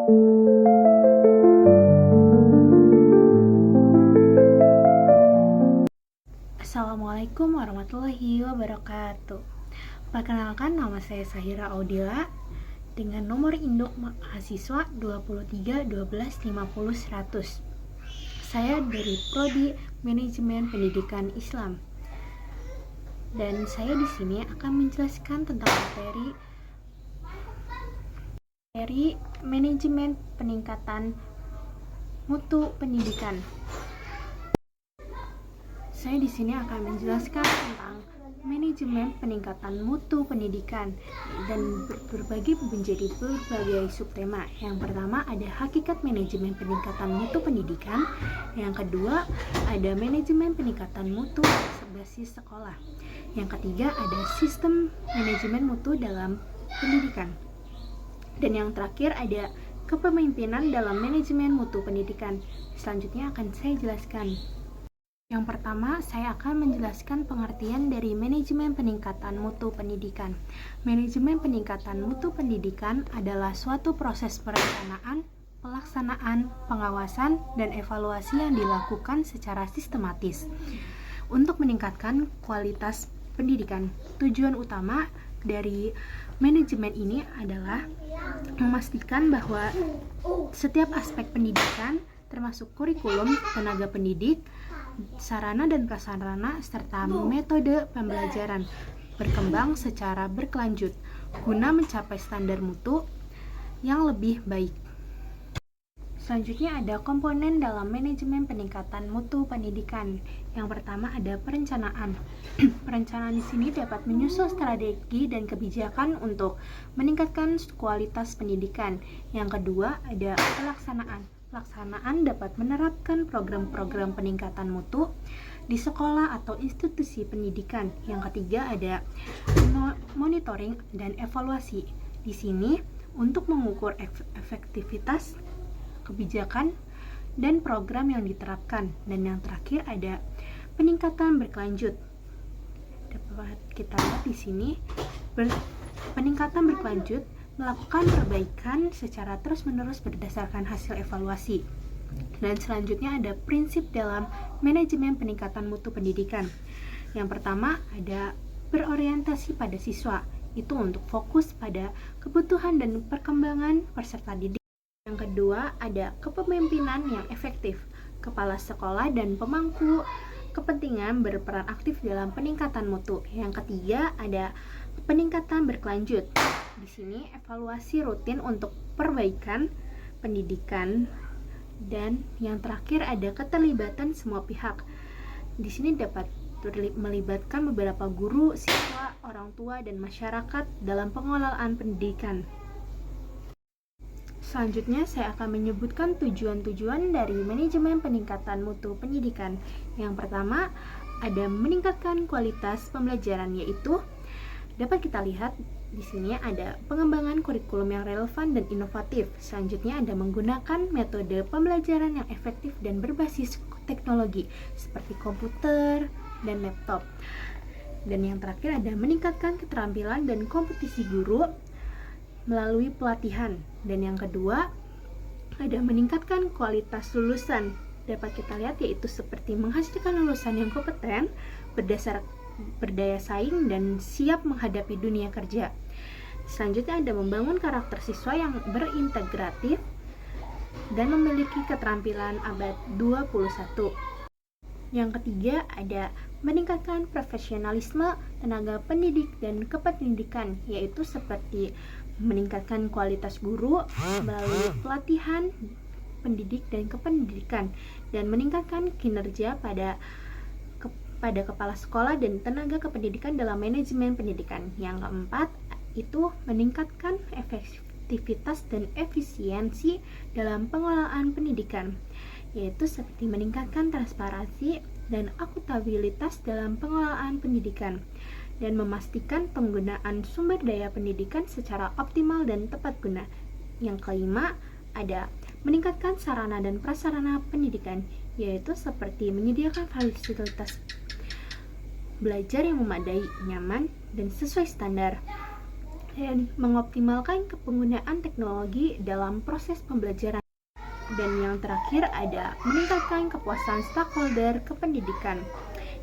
Assalamualaikum warahmatullahi wabarakatuh. Perkenalkan, nama saya Sahira Audila dengan nomor induk mahasiswa 23 12 50 100. Saya dari Prodi Manajemen Pendidikan Islam. Dan saya di sini akan menjelaskan tentang materi manajemen peningkatan mutu pendidikan. Saya di sini akan menjelaskan tentang manajemen peningkatan mutu pendidikan dan berbagi menjadi berbagai subtema. Yang pertama ada hakikat manajemen peningkatan mutu pendidikan. Yang kedua ada manajemen peningkatan mutu berbasis sekolah. Yang ketiga ada sistem manajemen mutu dalam pendidikan. Dan yang terakhir ada kepemimpinan dalam manajemen mutu pendidikan. Selanjutnya akan saya jelaskan. Yang pertama, saya akan menjelaskan pengertian dari manajemen peningkatan mutu pendidikan. Manajemen peningkatan mutu pendidikan adalah suatu proses perencanaan, pelaksanaan, pengawasan, dan evaluasi yang dilakukan secara sistematis untuk meningkatkan kualitas pendidikan. Tujuan utama dari manajemen ini adalah memastikan bahwa setiap aspek pendidikan, termasuk kurikulum, tenaga pendidik, sarana dan prasarana, serta metode pembelajaran berkembang secara berkelanjut guna mencapai standar mutu yang lebih baik. Selanjutnya ada komponen dalam manajemen peningkatan mutu pendidikan. Yang pertama ada perencanaan. Perencanaan di sini dapat menyusun strategi dan kebijakan untuk meningkatkan kualitas pendidikan. Yang kedua ada pelaksanaan. Pelaksanaan dapat menerapkan program-program peningkatan mutu di sekolah atau institusi pendidikan. Yang ketiga ada monitoring dan evaluasi. Di sini untuk mengukur efektivitas kebijakan dan program yang diterapkan. Dan yang terakhir ada peningkatan berkelanjut. Dapat kita lihat di sini peningkatan berkelanjut melakukan perbaikan secara terus-menerus berdasarkan hasil evaluasi. Dan selanjutnya ada prinsip dalam manajemen peningkatan mutu pendidikan. Yang pertama ada berorientasi pada siswa, itu untuk fokus pada kebutuhan dan perkembangan peserta didik. Yang kedua ada kepemimpinan yang efektif. Kepala sekolah dan pemangku kepentingan berperan aktif dalam peningkatan mutu. Yang ketiga ada peningkatan berkelanjut. Di sini evaluasi rutin untuk perbaikan pendidikan. Dan yang terakhir ada keterlibatan semua pihak. Di sini dapat melibatkan beberapa guru, siswa, orang tua, dan masyarakat dalam pengelolaan pendidikan. Selanjutnya saya akan menyebutkan tujuan-tujuan dari manajemen peningkatan mutu pendidikan. Yang pertama ada meningkatkan kualitas pembelajaran, yaitu dapat kita lihat di sini ada pengembangan kurikulum yang relevan dan inovatif. Selanjutnya ada menggunakan metode pembelajaran yang efektif dan berbasis teknologi seperti komputer dan laptop. Dan yang terakhir ada meningkatkan keterampilan dan kompetisi guru melalui pelatihan. Dan yang kedua ada meningkatkan kualitas lulusan. Dapat kita lihat yaitu seperti menghasilkan lulusan yang kompeten, berdaya saing, dan siap menghadapi dunia kerja. Selanjutnya ada membangun karakter siswa yang berintegratif dan memiliki keterampilan abad 21. Yang ketiga ada meningkatkan profesionalisme tenaga pendidik dan kependidikan, yaitu seperti meningkatkan kualitas guru melalui pelatihan pendidik dan kependidikan, dan meningkatkan kinerja pada kepala sekolah dan tenaga kependidikan dalam manajemen pendidikan. Yang keempat itu meningkatkan efektivitas dan efisiensi dalam pengelolaan pendidikan, yaitu seperti meningkatkan transparansi dan akuntabilitas dalam pengelolaan pendidikan, dan memastikan penggunaan sumber daya pendidikan secara optimal dan tepat guna. Yang kelima ada meningkatkan sarana dan prasarana pendidikan, yaitu seperti menyediakan fasilitas belajar yang memadai, nyaman, dan sesuai standar. dan mengoptimalkan penggunaan teknologi dalam proses pembelajaran. Dan yang terakhir ada meningkatkan kepuasan stakeholder ke pendidikan,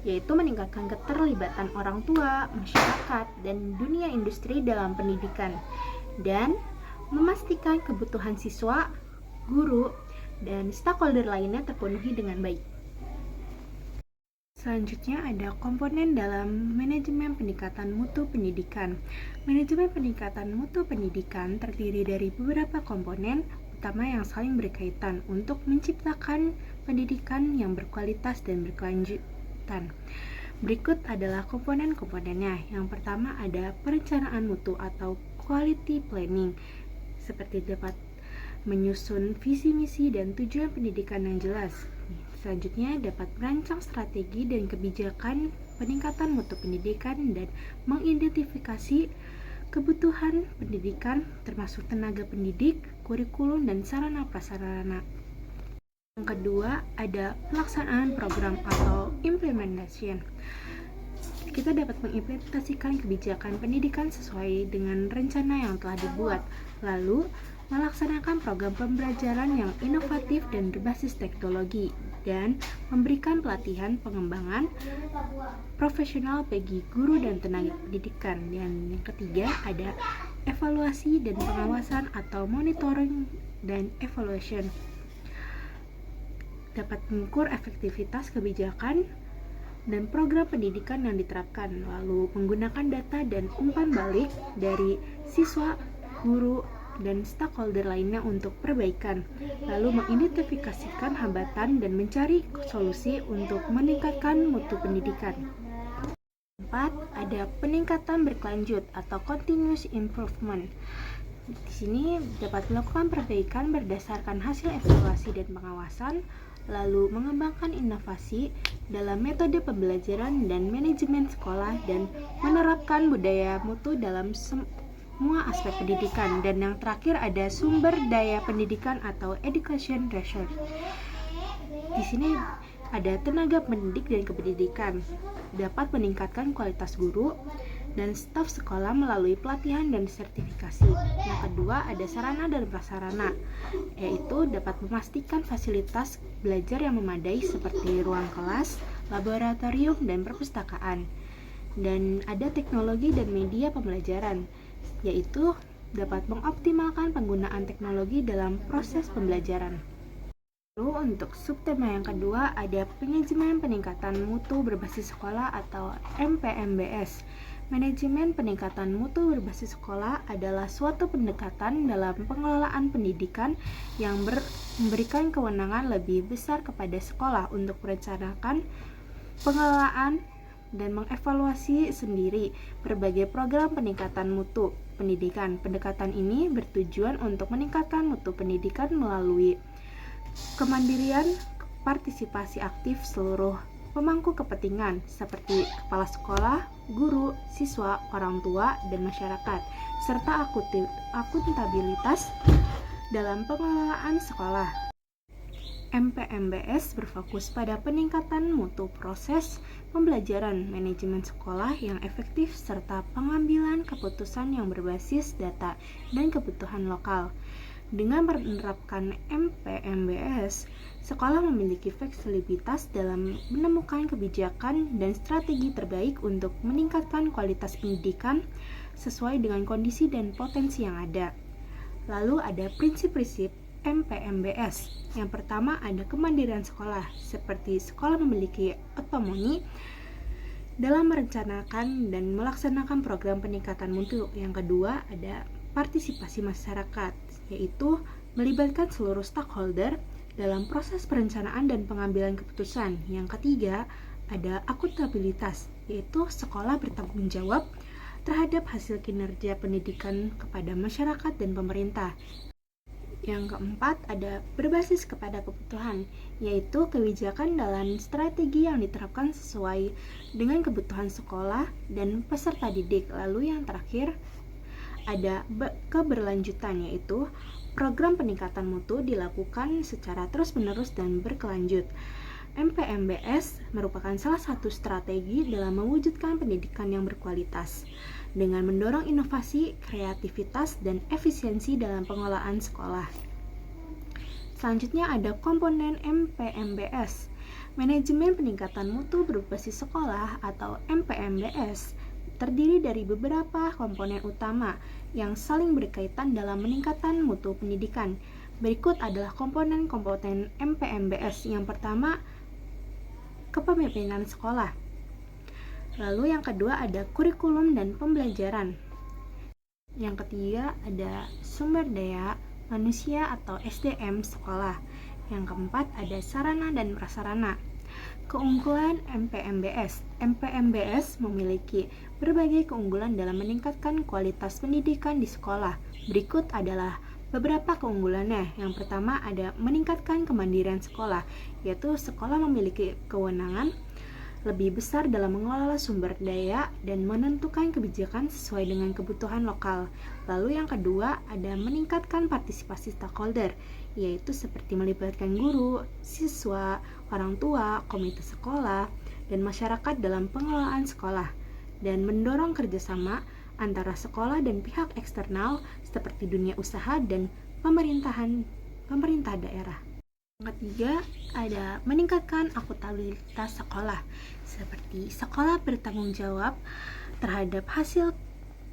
yaitu meningkatkan keterlibatan orang tua, masyarakat, dan dunia industri dalam pendidikan, dan memastikan kebutuhan siswa, guru, dan stakeholder lainnya terpenuhi dengan baik. Selanjutnya ada komponen dalam manajemen peningkatan mutu pendidikan. Manajemen peningkatan mutu pendidikan terdiri dari beberapa komponen utama yang saling berkaitan untuk menciptakan pendidikan yang berkualitas dan berkelanjutan. Berikut adalah komponen-komponennya. Yang pertama ada perencanaan mutu atau quality planning, seperti dapat menyusun visi misi dan tujuan pendidikan yang jelas. Selanjutnya dapat merancang strategi dan kebijakan peningkatan mutu pendidikan dan mengidentifikasi kebutuhan pendidikan termasuk tenaga pendidik, kurikulum, dan sarana prasarana. Yang kedua ada pelaksanaan program atau implementation. Kita dapat mengimplementasikan kebijakan pendidikan sesuai dengan rencana yang telah dibuat, lalu melaksanakan program pembelajaran yang inovatif dan berbasis teknologi, dan memberikan pelatihan pengembangan profesional bagi guru dan tenaga pendidikan. Dan yang ketiga ada evaluasi dan pengawasan atau monitoring dan evaluation. Dapat mengukur efektivitas kebijakan dan program pendidikan yang diterapkan, lalu menggunakan data dan umpan balik dari siswa, guru, dan stakeholder lainnya untuk perbaikan, lalu mengidentifikasikan hambatan dan mencari solusi untuk meningkatkan mutu pendidikan. 4. Ada peningkatan berkelanjut atau continuous improvement. Di sini dapat melakukan perbaikan berdasarkan hasil evaluasi dan pengawasan, lalu mengembangkan inovasi dalam metode pembelajaran dan manajemen sekolah, dan menerapkan budaya mutu dalam semua aspek pendidikan. Dan yang terakhir ada sumber daya pendidikan atau education resource. Di sini ada tenaga pendidik dan kependidikan, dapat meningkatkan kualitas guru dan staf sekolah melalui pelatihan dan sertifikasi. Yang kedua ada sarana dan prasarana, yaitu dapat memastikan fasilitas belajar yang memadai seperti ruang kelas, laboratorium, dan perpustakaan. Dan ada teknologi dan media pembelajaran, yaitu dapat mengoptimalkan penggunaan teknologi dalam proses pembelajaran. Lalu untuk subtema yang kedua ada manajemen peningkatan mutu berbasis sekolah atau MPMBS. Manajemen peningkatan mutu berbasis sekolah adalah suatu pendekatan dalam pengelolaan pendidikan yang memberikan kewenangan lebih besar kepada sekolah untuk merencanakan pengelolaan dan mengevaluasi sendiri berbagai program peningkatan mutu pendidikan. Pendekatan ini bertujuan untuk meningkatkan mutu pendidikan melalui kemandirian, partisipasi aktif seluruh pemangku kepentingan seperti kepala sekolah, guru, siswa, orang tua, dan masyarakat, serta akuntabilitas dalam pengelolaan sekolah. MPMBS berfokus pada peningkatan mutu proses pembelajaran, manajemen sekolah yang efektif, serta pengambilan keputusan yang berbasis data dan kebutuhan lokal. Dengan menerapkan MPMBS, sekolah memiliki fleksibilitas dalam menemukan kebijakan dan strategi terbaik untuk meningkatkan kualitas pendidikan sesuai dengan kondisi dan potensi yang ada. Lalu ada prinsip-prinsip MPMBS. Yang pertama ada kemandirian sekolah, seperti sekolah memiliki otonomi dalam merencanakan dan melaksanakan program peningkatan mutu. Yang kedua ada partisipasi masyarakat, yaitu melibatkan seluruh stakeholder dalam proses perencanaan dan pengambilan keputusan. Yang ketiga ada akuntabilitas, yaitu sekolah bertanggung jawab terhadap hasil kinerja pendidikan kepada masyarakat dan pemerintah. Yang keempat ada berbasis kepada kebutuhan, yaitu kebijakan dalam strategi yang diterapkan sesuai dengan kebutuhan sekolah dan peserta didik. Lalu yang terakhir ada keberlanjutan, yaitu program peningkatan mutu dilakukan secara terus-menerus dan berkelanjut. MPMBS merupakan salah satu strategi dalam mewujudkan pendidikan yang berkualitas. dengan mendorong inovasi, kreativitas, dan efisiensi dalam pengelolaan sekolah. Selanjutnya ada komponen MPMBS, Manajemen Peningkatan Mutu Berbasis Sekolah atau MPMBS, terdiri dari beberapa komponen utama yang saling berkaitan dalam meningkatkan mutu pendidikan. Berikut adalah komponen-komponen MPMBS. Yang pertama, kepemimpinan sekolah. Lalu yang kedua ada kurikulum dan pembelajaran. Yang ketiga ada sumber daya manusia atau SDM sekolah. Yang keempat ada sarana dan prasarana. Keunggulan MPMBS. MPMBS memiliki berbagai keunggulan dalam meningkatkan kualitas pendidikan di sekolah. Berikut adalah beberapa keunggulannya. Yang pertama ada meningkatkan kemandirian sekolah, yaitu sekolah memiliki kewenangan lebih besar dalam mengelola sumber daya dan menentukan kebijakan sesuai dengan kebutuhan lokal. Lalu yang kedua ada meningkatkan partisipasi stakeholder, yaitu seperti melibatkan guru, siswa, orang tua, komite sekolah, dan masyarakat dalam pengelolaan sekolah, dan mendorong kerjasama antara sekolah dan pihak eksternal seperti dunia usaha dan pemerintah daerah. Yang ketiga ada meningkatkan akuntabilitas sekolah, seperti sekolah bertanggung jawab terhadap hasil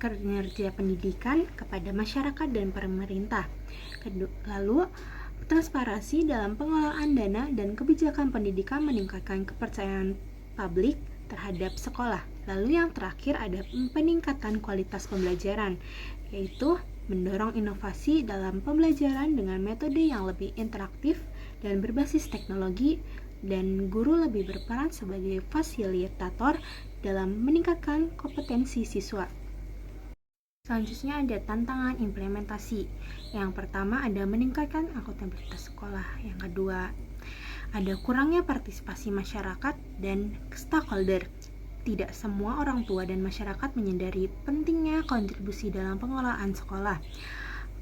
kinerja pendidikan kepada masyarakat dan pemerintah. Lalu transparansi dalam pengelolaan dana dan kebijakan pendidikan meningkatkan kepercayaan publik terhadap sekolah. Lalu yang terakhir ada peningkatan kualitas pembelajaran, yaitu mendorong inovasi dalam pembelajaran dengan metode yang lebih interaktif dan berbasis teknologi, dan guru lebih berperan sebagai fasilitator dalam meningkatkan kompetensi siswa. Selanjutnya ada tantangan implementasi. Yang pertama ada meningkatkan akuntabilitas sekolah. Yang kedua ada kurangnya partisipasi masyarakat dan stakeholder. Tidak semua orang tua dan masyarakat menyadari pentingnya kontribusi dalam pengelolaan sekolah,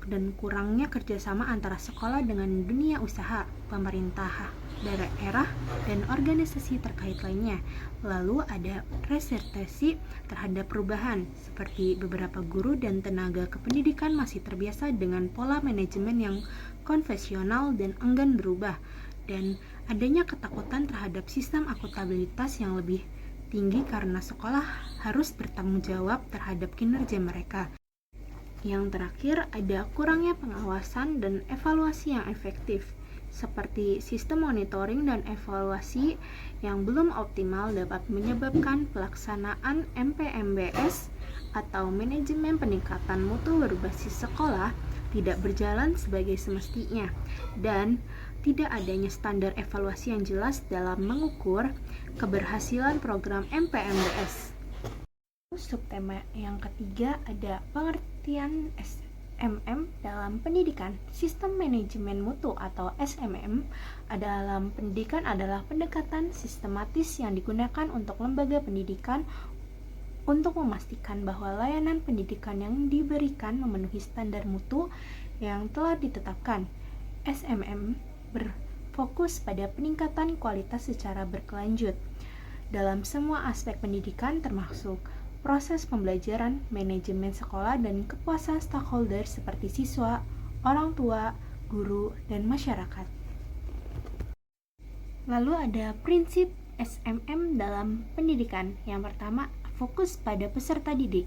dan kurangnya kerjasama antara sekolah dengan dunia usaha, pemerintah daerah, dan organisasi terkait lainnya. Lalu ada resistensi terhadap perubahan, seperti beberapa guru dan tenaga kependidikan masih terbiasa dengan pola manajemen yang konvensional dan enggan berubah, dan adanya ketakutan terhadap sistem akuntabilitas yang lebih tinggi karena sekolah harus bertanggung jawab terhadap kinerja mereka. Yang terakhir ada kurangnya pengawasan dan evaluasi yang efektif, seperti sistem monitoring dan evaluasi yang belum optimal dapat menyebabkan pelaksanaan MPMBS atau manajemen peningkatan mutu berbasis sekolah tidak berjalan sebagai semestinya, dan tidak adanya standar evaluasi yang jelas dalam mengukur keberhasilan program MPMBS. Subtema yang ketiga ada pengertian SMM dalam pendidikan. Sistem manajemen mutu atau SMM dalam pendidikan adalah pendekatan sistematis yang digunakan untuk lembaga pendidikan untuk memastikan bahwa layanan pendidikan yang diberikan memenuhi standar mutu yang telah ditetapkan. SMM berfokus pada peningkatan kualitas secara berkelanjut dalam semua aspek pendidikan, termasuk proses pembelajaran, manajemen sekolah, dan kepuasan stakeholder seperti siswa, orang tua, guru, dan masyarakat. Lalu ada prinsip SMM dalam pendidikan. Yang pertama, fokus pada peserta didik,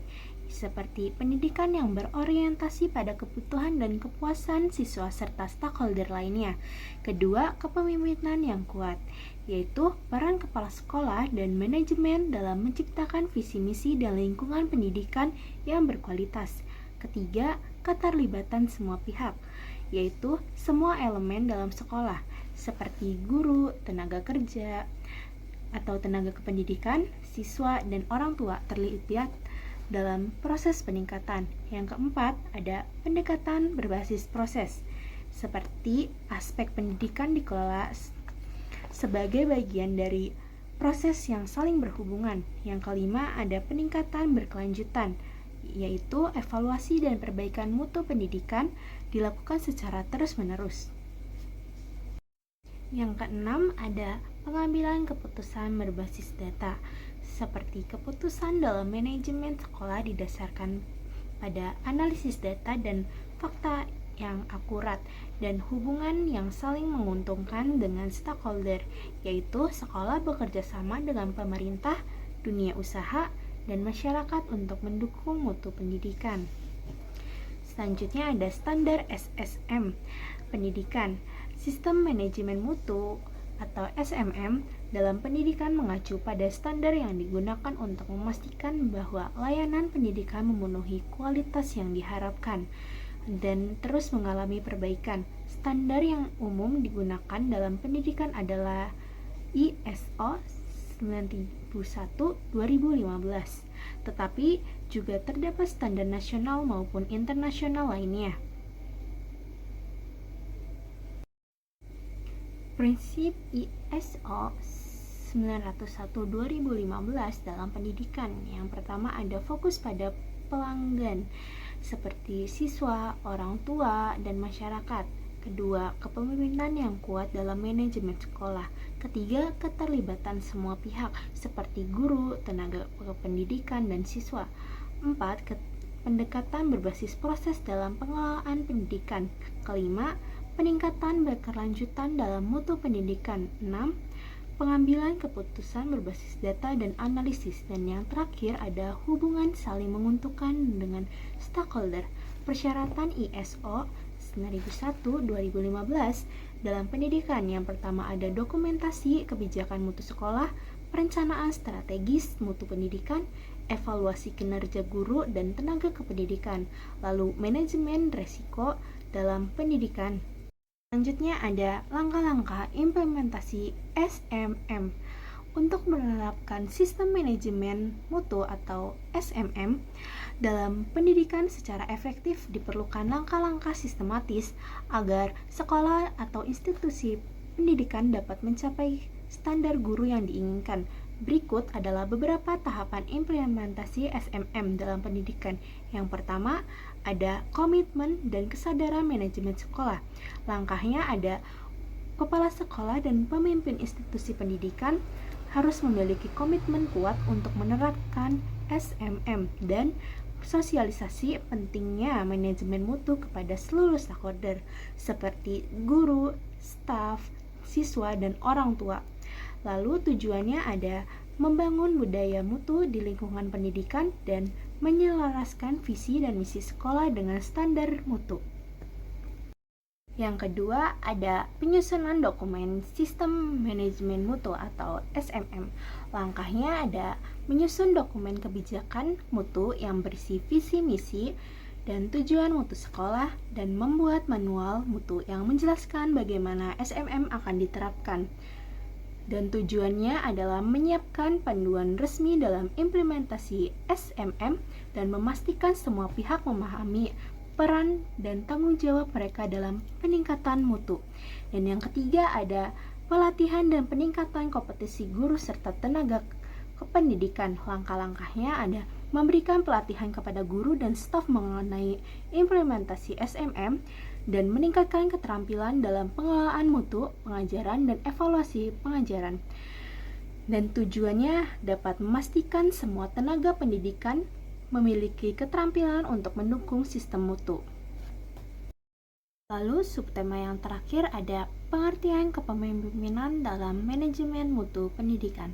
seperti pendidikan yang berorientasi pada kebutuhan dan kepuasan siswa serta stakeholder lainnya. Kedua, kepemimpinan yang kuat, yaitu peran kepala sekolah dan manajemen dalam menciptakan visi misi dan lingkungan pendidikan yang berkualitas. Ketiga, keterlibatan semua pihak, yaitu semua elemen dalam sekolah, seperti guru, tenaga kerja, atau tenaga kependidikan, siswa, dan orang tua terlibat dalam proses peningkatan. Yang keempat, ada pendekatan berbasis proses, seperti aspek pendidikan dikelola sebagai bagian dari proses yang saling berhubungan. Yang kelima, ada peningkatan berkelanjutan, yaitu evaluasi dan perbaikan mutu pendidikan dilakukan secara terus-menerus. Yang keenam, ada pengambilan keputusan berbasis data, seperti keputusan dalam manajemen sekolah didasarkan pada analisis data dan fakta yang akurat dan hubungan yang saling menguntungkan dengan stakeholder, yaitu sekolah bekerja sama dengan pemerintah, dunia usaha, dan masyarakat untuk mendukung mutu pendidikan. Selanjutnya ada standar SSM pendidikan. Sistem manajemen mutu atau SMM dalam pendidikan mengacu pada standar yang digunakan untuk memastikan bahwa layanan pendidikan memenuhi kualitas yang diharapkan dan terus mengalami perbaikan. Standar yang umum digunakan dalam pendidikan adalah ISO 9001-2015, tetapi juga terdapat standar nasional maupun internasional lainnya. Prinsip ISO 901-2015 dalam pendidikan. Yang pertama ada fokus pada pelanggan seperti siswa, orang tua, dan masyarakat. Kedua, kepemimpinan yang kuat dalam manajemen sekolah. Ketiga, keterlibatan semua pihak seperti guru, tenaga pendidikan, dan siswa. Empat, pendekatan berbasis proses dalam pengelolaan pendidikan. Kelima, peningkatan berkelanjutan dalam mutu pendidikan. 6. Pengambilan keputusan berbasis data dan analisis. Dan yang terakhir ada hubungan saling menguntungkan dengan stakeholder. Persyaratan ISO 9001-2015 dalam pendidikan. Yang pertama ada dokumentasi kebijakan mutu sekolah, perencanaan strategis mutu pendidikan, evaluasi kinerja guru dan tenaga kependidikan, lalu manajemen resiko dalam pendidikan. Selanjutnya ada langkah-langkah implementasi SMM. Untuk menerapkan sistem manajemen mutu atau SMM dalam pendidikan secara efektif diperlukan langkah-langkah sistematis agar sekolah atau institusi pendidikan dapat mencapai standar guru yang diinginkan. Berikut adalah beberapa tahapan implementasi SMM dalam pendidikan. Yang pertama, ada komitmen dan kesadaran manajemen sekolah. Langkahnya ada kepala sekolah dan pemimpin institusi pendidikan harus memiliki komitmen kuat untuk menerapkan SMM dan sosialisasi pentingnya manajemen mutu kepada seluruh stakeholder seperti guru, staf, siswa, dan orang tua. Lalu tujuannya ada membangun budaya mutu di lingkungan pendidikan dan menyelaraskan visi dan misi sekolah dengan standar mutu. Yang kedua ada penyusunan dokumen sistem manajemen mutu atau SMM. Langkahnya ada menyusun dokumen kebijakan mutu yang berisi visi misi dan tujuan mutu sekolah dan membuat manual mutu yang menjelaskan bagaimana SMM akan diterapkan. Dan tujuannya adalah menyiapkan panduan resmi dalam implementasi SMM dan memastikan semua pihak memahami peran dan tanggung jawab mereka dalam peningkatan mutu. Dan yang ketiga ada pelatihan dan peningkatan kompetisi guru serta tenaga kependidikan. Langkah-langkahnya ada memberikan pelatihan kepada guru dan staf mengenai implementasi SMM dan meningkatkan keterampilan dalam pengelolaan mutu, pengajaran, dan evaluasi pengajaran. Dan tujuannya dapat memastikan semua tenaga pendidikan memiliki keterampilan untuk mendukung sistem mutu. Lalu subtema yang terakhir ada pengertian kepemimpinan dalam manajemen mutu pendidikan.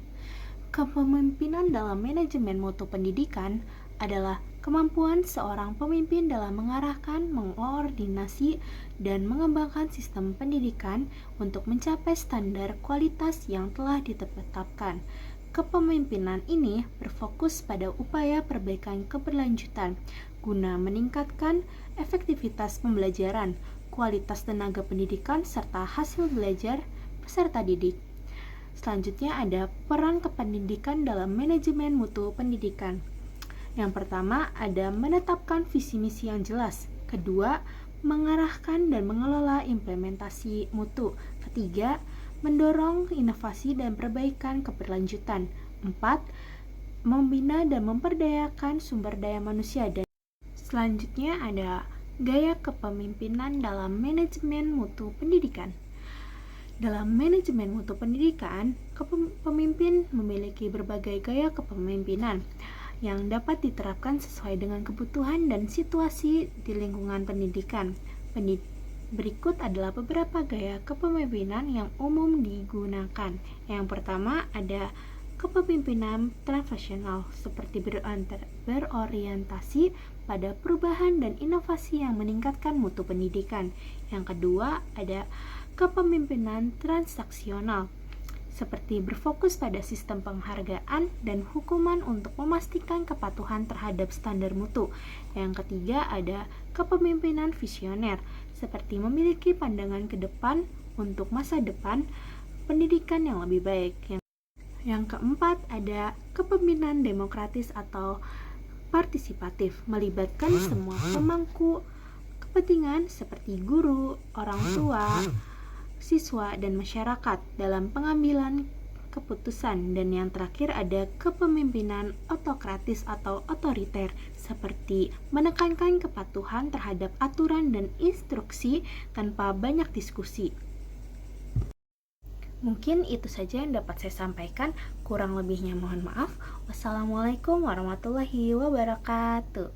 Kepemimpinan dalam manajemen mutu pendidikan adalah kemampuan seorang pemimpin dalam mengarahkan, mengkoordinasi, dan mengembangkan sistem pendidikan untuk mencapai standar kualitas yang telah ditetapkan. Kepemimpinan ini berfokus pada upaya perbaikan keberlanjutan guna meningkatkan efektivitas pembelajaran, kualitas tenaga pendidikan, serta hasil belajar peserta didik. Selanjutnya ada peran kependidikan dalam manajemen mutu pendidikan. Yang pertama ada menetapkan visi misi yang jelas. Kedua, mengarahkan dan mengelola implementasi mutu. Ketiga, mendorong inovasi dan perbaikan keberlanjutan. 4. Membina dan memperdayakan sumber daya manusia. Dan selanjutnya ada gaya kepemimpinan dalam manajemen mutu pendidikan. Dalam manajemen mutu pendidikan, pemimpin memiliki berbagai gaya kepemimpinan yang dapat diterapkan sesuai dengan kebutuhan dan situasi di lingkungan pendidikan. Berikut adalah beberapa gaya kepemimpinan yang umum digunakan. Yang pertama ada kepemimpinan transaksional, seperti berorientasi pada perubahan dan inovasi yang meningkatkan mutu pendidikan. Yang kedua ada kepemimpinan transaksional, seperti berfokus pada sistem penghargaan dan hukuman untuk memastikan kepatuhan terhadap standar mutu. Yang ketiga ada kepemimpinan visioner, seperti memiliki pandangan ke depan untuk masa depan pendidikan yang lebih baik. Yang keempat ada kepemimpinan demokratis atau partisipatif, melibatkan semua pemangku kepentingan seperti guru, orang tua, siswa, dan masyarakat dalam pengambilan keputusan. Dan yang terakhir ada kepemimpinan otokratis atau otoriter, seperti menekankan kepatuhan terhadap aturan dan instruksi tanpa banyak diskusi. Mungkin itu saja yang dapat saya sampaikan, kurang lebihnya mohon maaf. Wassalamualaikum warahmatullahi wabarakatuh.